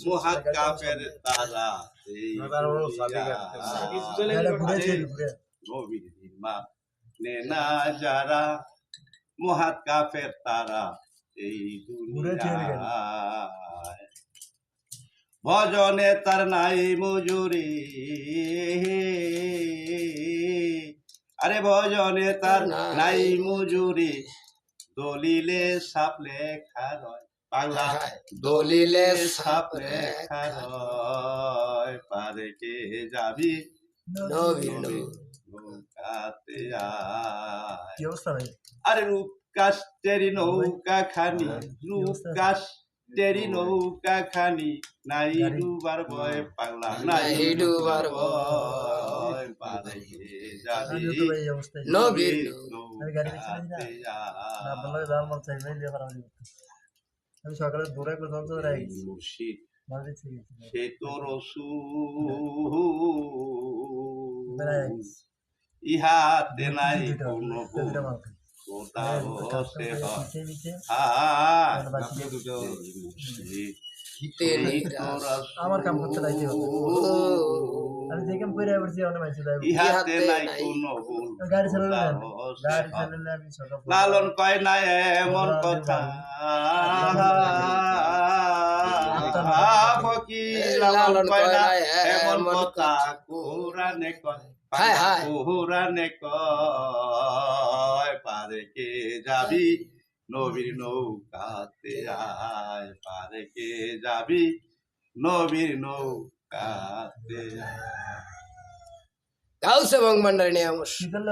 মুহাত কাফের তারা এই নবীর মানে না যারা মুহাত কাফের তারা এই দুনিয়ায় ভজনে তার নাই মজুরি আরে ভজনে তার নাই মজুরি দলিলে সাপ লেখা রয় বাংলা দলিলে সাপ লেখা রয় পারে কে যাবি নবীর নৌকাতে আয় কি অবস্থা ভাই? আরে রূপ কাষ্টেরি নৌকা খানি রূপ কাষ্টেরি নৌকা খানি নাই ডুবার ভয় পাগলা নাই ডুবার ভয় পারে কে যাবি আমি তো ভাই এই অবস্থায় নবীর আমি গাড়ি চালাই না না বললে দাম মত চাই ভাই দিয়ে পারাবো আমি সকালে দৌড়াই করে যন্ত্র ধরে গেছি মুর্শিদ মাঝে ছিল সে তো রসুল ইহাতে নাই কোনো খোদা হতে আমার কাম করতে লাগছে আমি যে কাম করে আবার যে অনেক মাইছে ইহাতে নাই কোনো ভুল গাড়ি চালালে আমি সকাল লালন কয় না এমন কথা ফকির লালন কয় না এমন কথা কোরআনে কয় কোরআনে কয় পারে কে যাবি নবীর নৌকাতে আয় পারে কে যাবি নবীর নৌকাতে আয় গাউসে বং ভান্ডারি নিয়ে আমার কি করলে